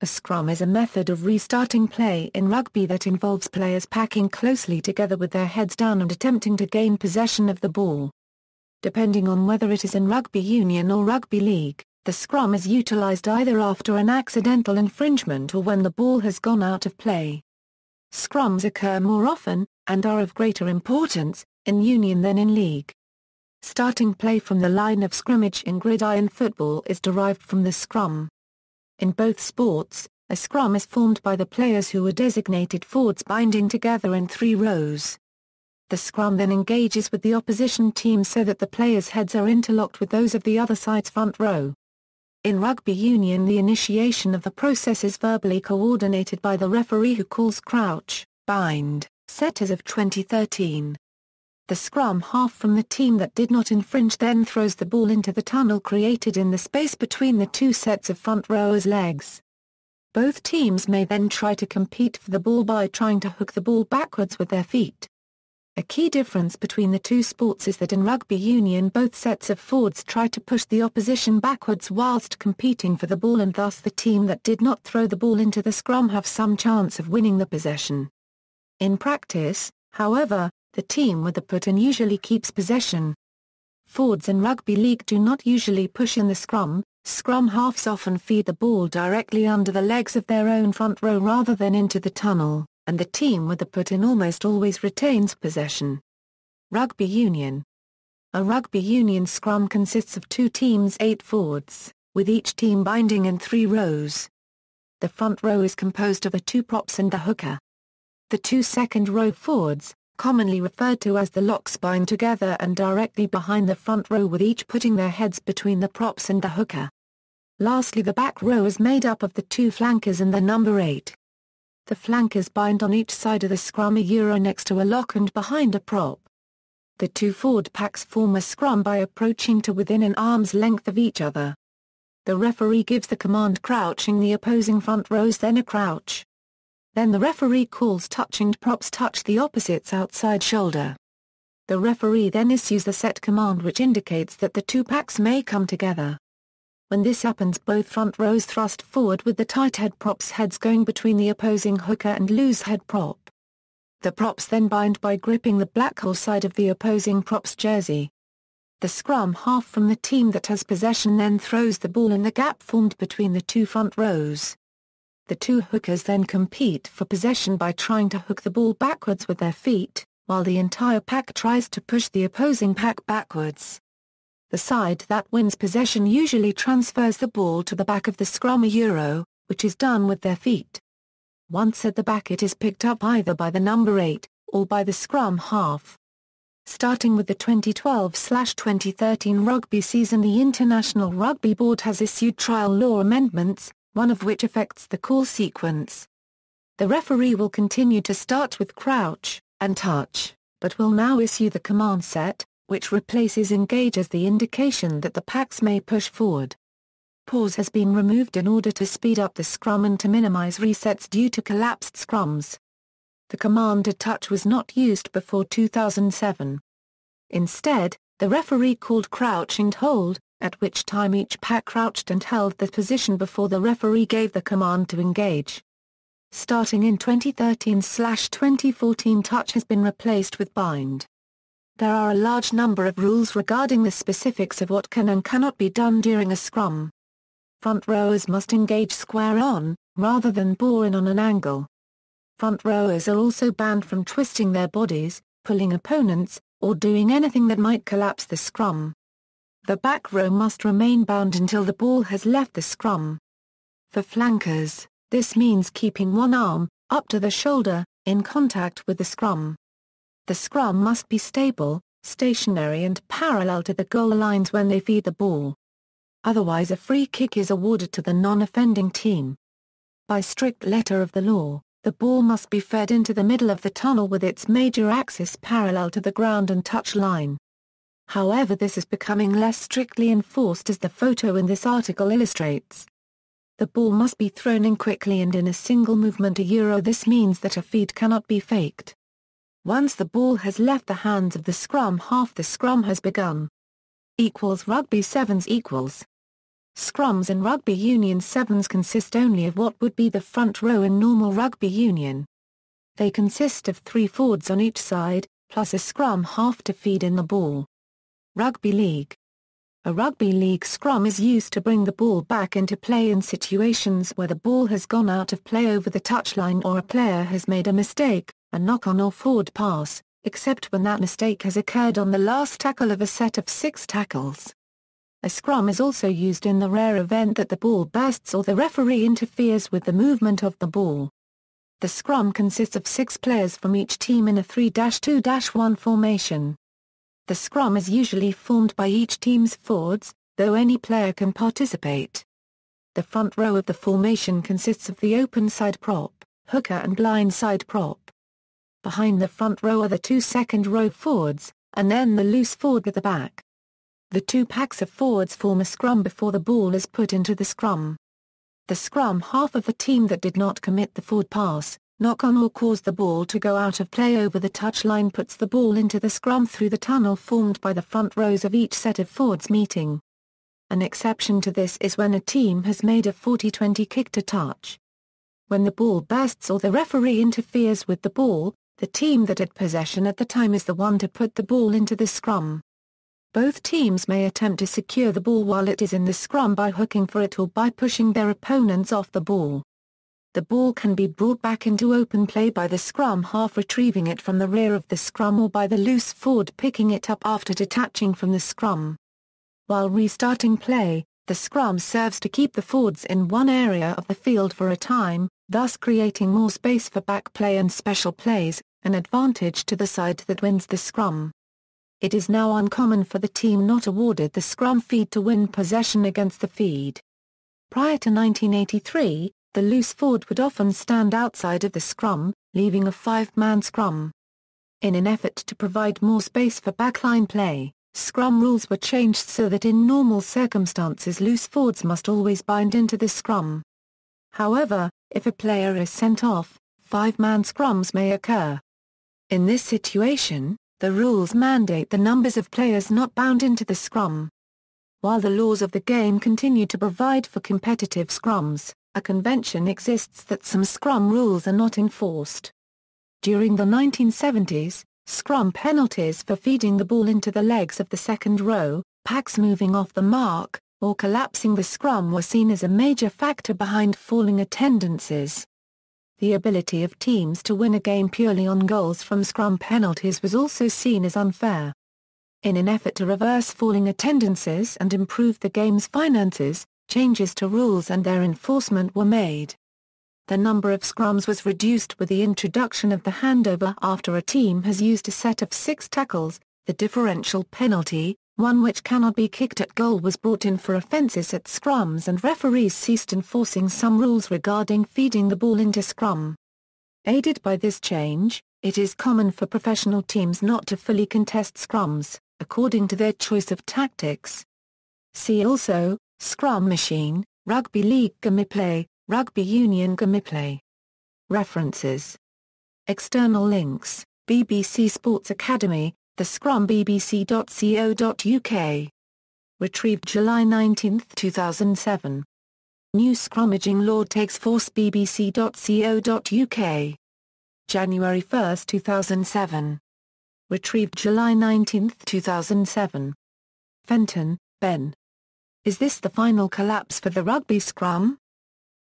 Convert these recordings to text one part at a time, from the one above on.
A scrum is a method of restarting play in rugby that involves players packing closely together with their heads down and attempting to gain possession of the ball. Depending on whether it is in Rugby Union or Rugby League, the scrum is utilised either after an accidental infringement or when the ball has gone out of play. Scrums occur more often, and are of greater importance, in Union than in League. Starting play from the line of scrimmage in gridiron football is derived from the scrum. In both sports, a scrum is formed by the players who are designated forwards binding together in 3 rows. The scrum then engages with the opposition team so that the players' heads are interlocked with those of the other side's front row. In Rugby Union, the initiation of the process is verbally coordinated by the referee who calls crouch, bind, set as of 2013. The scrum-half from the team that did not infringe then throws the ball into the tunnel created in the space between the 2 sets of front rowers' legs. Both teams may then try to compete for the ball by trying to hook the ball backwards with their feet. A key difference between the 2 sports is that in Rugby Union both sets of forwards try to push the opposition backwards whilst competing for the ball, and thus the team that did not throw the ball into the scrum have some chance of winning the possession. In practice, however, the team with the put-in usually keeps possession. Forwards in Rugby League do not usually push in the scrum. Scrum halves often feed the ball directly under the legs of their own front row rather than into the tunnel, and the team with the put-in almost always retains possession. Rugby Union. A Rugby Union scrum consists of 2 teams, 8 forwards, with each team binding in 3 rows. The front row is composed of the 2 props and the hooker. The 2 second-row forwards, commonly referred to as the locks, bind together and directly behind the front row, with each putting their heads between the props and the hooker. Lastly, the back row is made up of the 2 flankers and the number 8. The flankers bind on each side of the scrum next to a lock and behind a prop. The 2 forward packs form a scrum by approaching to within an arm's length of each other. The referee gives the command crouching the opposing front rows, then a crouch. Then the referee calls touching, props touch the opposite's outside shoulder. The referee then issues the set command which indicates that the 2 packs may come together. When this happens, both front rows thrust forward with the tight head props' heads going between the opposing hooker and loose head prop. The props then bind by gripping the black or side of the opposing prop's jersey. The scrum half from the team that has possession then throws the ball in the gap formed between the 2 front rows. The 2 hookers then compete for possession by trying to hook the ball backwards with their feet, while the entire pack tries to push the opposing pack backwards. The side that wins possession usually transfers the ball to the back of the scrum, which is done with their feet. Once at the back, it is picked up either by the number 8, or by the scrum half. Starting with the 2012-2013 rugby season, the International Rugby Board has issued trial law amendments, one of which affects the call sequence. The referee will continue to start with crouch and touch, but will now issue the command set, which replaces engage as the indication that the packs may push forward. Pause has been removed in order to speed up the scrum and to minimize resets due to collapsed scrums. The command to touch was not used before 2007. Instead, the referee called crouch and hold, at which time each pack crouched and held the position before the referee gave the command to engage. Starting in 2013-2014, touch has been replaced with bind. There are a large number of rules regarding the specifics of what can and cannot be done during a scrum. Front rowers must engage square on, rather than bore in on an angle. Front rowers are also banned from twisting their bodies, pulling opponents, or doing anything that might collapse the scrum. The back row must remain bound until the ball has left the scrum. For flankers, this means keeping one arm, up to the shoulder, in contact with the scrum. The scrum must be stable, stationary and parallel to the goal lines when they feed the ball. Otherwise, a free kick is awarded to the non-offending team. By strict letter of the law, the ball must be fed into the middle of the tunnel with its major axis parallel to the ground and touch line. However, this is becoming less strictly enforced, as the photo in this article illustrates. The ball must be thrown in quickly and in a single movement. This means that a feed cannot be faked. Once the ball has left the hands of the scrum half, the scrum has begun. Rugby sevens equals. Scrums in Rugby Union sevens consist only of what would be the front row in normal Rugby Union. They consist of 3 forwards on each side, plus a scrum-half to feed in the ball. Rugby League. A Rugby League scrum is used to bring the ball back into play in situations where the ball has gone out of play over the touchline or a player has made a mistake, a knock-on or forward pass, except when that mistake has occurred on the last tackle of a set of 6 tackles. A scrum is also used in the rare event that the ball bursts or the referee interferes with the movement of the ball. The scrum consists of 6 players from each team in a 3-2-1 formation. The scrum is usually formed by each team's forwards, though any player can participate. The front row of the formation consists of the open side prop, hooker and blind side prop. Behind the front row are the 2 second row forwards, and then the loose forward at the back. The 2 packs of forwards form a scrum before the ball is put into the scrum. The scrum half of the team that did not commit the forward pass, knock on or cause the ball to go out of play over the touchline puts the ball into the scrum through the tunnel formed by the front rows of each set of forwards meeting. An exception to this is when a team has made a 40-20 kick to touch. When the ball bursts or the referee interferes with the ball, the team that had possession at the time is the one to put the ball into the scrum. Both teams may attempt to secure the ball while it is in the scrum by hooking for it or by pushing their opponents off the ball. The ball can be brought back into open play by the scrum half retrieving it from the rear of the scrum or by the loose forward picking it up after detaching from the scrum. While restarting play, the scrum serves to keep the forwards in one area of the field for a time, thus creating more space for back play and special plays, an advantage to the side that wins the scrum. It is now uncommon for the team not awarded the scrum feed to win possession against the feed. Prior to 1983, the loose forward would often stand outside of the scrum, leaving a 5-man scrum. In an effort to provide more space for backline play, scrum rules were changed so that in normal circumstances loose forwards must always bind into the scrum. However, if a player is sent off, 5-man scrums may occur. In this situation, the rules mandate the numbers of players not bound into the scrum. While the laws of the game continue to provide for competitive scrums, a convention exists that some scrum rules are not enforced. During the 1970s, scrum penalties for feeding the ball into the legs of the second row, packs moving off the mark, or collapsing the scrum were seen as a major factor behind falling attendances. The ability of teams to win a game purely on goals from scrum penalties was also seen as unfair. In an effort to reverse falling attendances and improve the game's finances, changes to rules and their enforcement were made. The number of scrums was reduced with the introduction of the handover after a team has used a set of 6 tackles. The differential penalty, one which cannot be kicked at goal, was brought in for offences at scrums, and referees ceased enforcing some rules regarding feeding the ball into scrum. Aided by this change, it is common for professional teams not to fully contest scrums, according to their choice of tactics. See also, Scrum Machine, Rugby League Gameplay, Rugby Union Gameplay. References. External links, BBC Sports Academy, The Scrum bbc.co.uk. Retrieved July 19, 2007. New scrummaging law takes force bbc.co.uk. January 1, 2007. Retrieved July 19, 2007. Fenton, Ben. Is this the final collapse for the rugby scrum?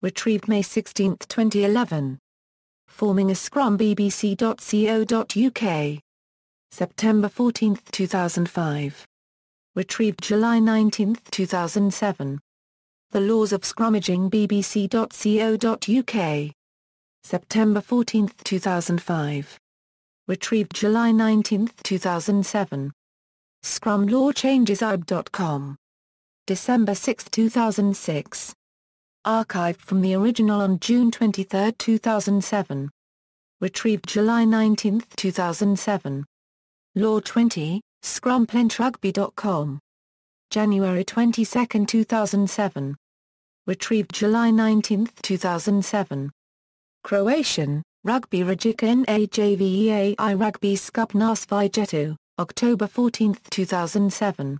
Retrieved May 16, 2011. Forming a Scrum bbc.co.uk. September 14, 2005. Retrieved July 19, 2007. The Laws of Scrummaging bbc.co.uk. September 14, 2005. Retrieved July 19, 2007. Scrum Law Changes IB.com. December 6, 2006. Archived from the original on June 23, 2007. Retrieved July 19, 2007. Law 20, scrum-rugby.com. January 22, 2007. Retrieved July 19, 2007. Croatian, Rugby Rajika Najveai Rugby Skup Nas Vijetu, October 14, 2007.